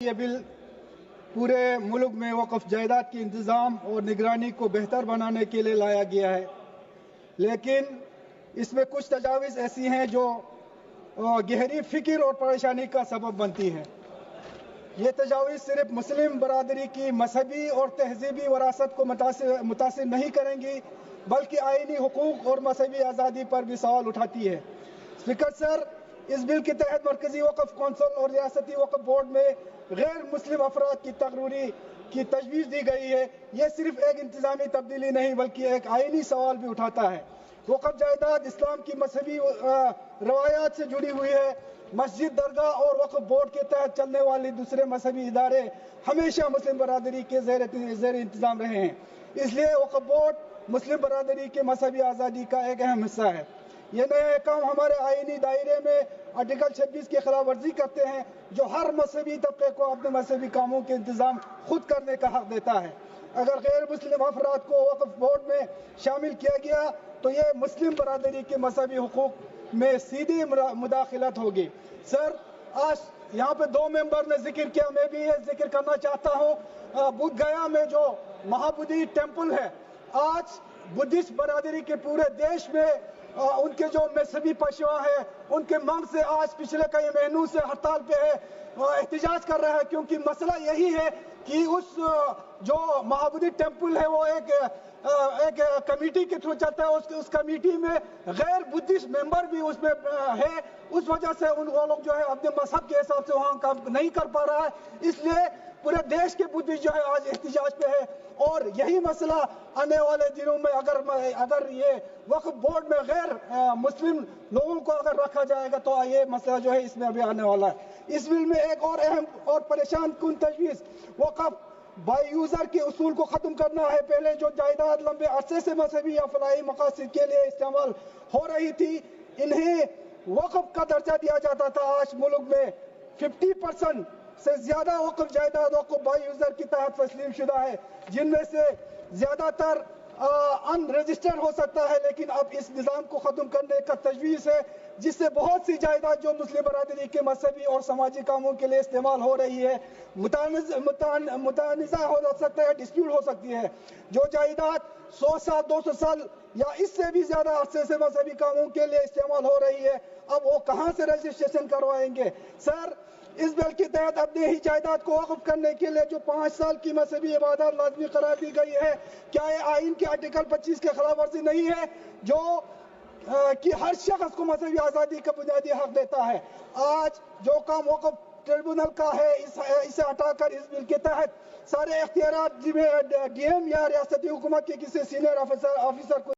ये बिल पूरे मुल्क में वक़्फ़ जायदाद के इंतज़ाम और निगरानी को बेहतर बनाने के लिए लाया गया है, लेकिन इसमें कुछ तजावीज़ ऐसी हैं जो गहरी फ़िक्र और परेशानी का सबब बनती हैं। ये तजावीज़ सिर्फ मुस्लिम बरादरी की मजहबी और तहज़ीबी वरासत को मुतासिर नहीं करेंगी, बल्कि आईनी हुकूक और मजहबी आज़ादी पर भी सवाल उठाती है। स्पीकर सर, इस बिल के तहत मरकज़ी वक़्फ़ कौंसिल और रियासती वक़्फ़ बोर्ड में गैर मुस्लिम अफराद की तकर्री की तजवीज़ दी गई है। ये सिर्फ एक इंतज़ामी तब्दीली नहीं बल्कि एक आईनी सवाल भी उठाता है। वक़्फ़ जायदाद इस्लाम की मजहबी रवायात से जुड़ी हुई है। मस्जिद, दरगाह और वक़्फ़ बोर्ड के तहत चलने वाले दूसरे मजहबी इदारे हमेशा मुस्लिम बरादरी के ज़ेर इंतज़ाम रहे हैं। इसलिए वक़्फ़ बोर्ड मुस्लिम बरादरी के मजहबी आज़ादी का एक अहम हिस्सा है। ये नए काम हमारे आईनी दायरे में आर्टिकल 26 की खिलाफ वर्जी करते हैं, जो हर मजहबी तबके को अपने मजहबी कामों के इंतजाम खुद करने का हक देता है। अगर गैर मुस्लिम अफराद को वक़्फ़ बोर्ड में शामिल किया गया तो ये मुस्लिम बरादरी के मजहबी हुकूक में सीधी मुदाखलत होगी। सर, आज यहाँ पे 2 मेंबर ने जिक्र किया, मैं भी ये जिक्र करना चाहता हूँ। बुद्ध गया में जो महाबोधि टेम्पल है, आज बुद्धिस्ट बरादरी के पूरे देश में उनके जो मजहबी पेशवा है, उनके मांग से आज पिछले कई महीनों से हड़ताल पे है, एहतजाज कर रहा है, क्योंकि मसला यही है कि उस जो महाबोधि टेम्पल है वो एक कमेटी के थ्रू चलता है। उस कमेटी में गैर बुद्धिस्ट मेंबर भी उसमें है। उस वजह से वो लोग जो है अपने मजहब के हिसाब से वहाँ काम नहीं कर पा रहा है। इसलिए पूरे देश के बुद्धिस्ट जो है आज एहतजाज पे है, और यही मसला आने वाले दिनों में अगर ये वक्फ बोर्ड में गैर मुस्लिम लोगों को अगर रखा जाएगा तो ये मसला जो है इसमें अभी आने वाला है। इस बिल में एक और अहम और परेशान कुन तजवीज़ वक्फ बाई यूजर के उसूल को खत्म करना है। पहले जो जायदाद लंबे अरसे से मजहबी या फलाही मकासद के लिए इस्तेमाल हो रही थी, इन्हें वक्फ का दर्जा दिया जाता था। आज मुल्क में 50% से ज्यादा वक्फ जायदाद वक्फ बाई यूजर की तहत तस्लीम शुदा है, जिनमें से ज्यादातर अनरजिस्टर्ड हो सकता है। लेकिन अब इस निज़ाम को खत्म करने का तजवीज़ है, जिससे बहुत सी जायदाद जो मुस्लिम बरादरी के मजहबी और समाजी कामों के लिए इस्तेमाल हो रही है मुतानिज़ा हो सकता है, डिस्प्यूट हो सकती है। जो जायदाद 100 साल 200 साल या इससे भी ज्यादा अरसे से मजहबी कामों के लिए इस्तेमाल हो रही है, अब वो कहाँ से रजिस्ट्रेशन करवाएंगे? सर, इस बिल के तहत अपने ही जायदाद को वक्फ करने के लिए जो 5 साल की मजहबी इबादत लाजमी करार दी गई है, क्या ये आइन के आर्टिकल 25 के खिलाफ वर्जी नहीं है, जो कि हर शख्स को मजहबी आज़ादी का बुनियादी हक देता है? आज जो काम वक्फ ट्रिब्यूनल का है, इसे हटाकर इस बिल के तहत सारे इख्तियारात डीएम या रियासती हुकूमत के किसी सीनियर ऑफिसर को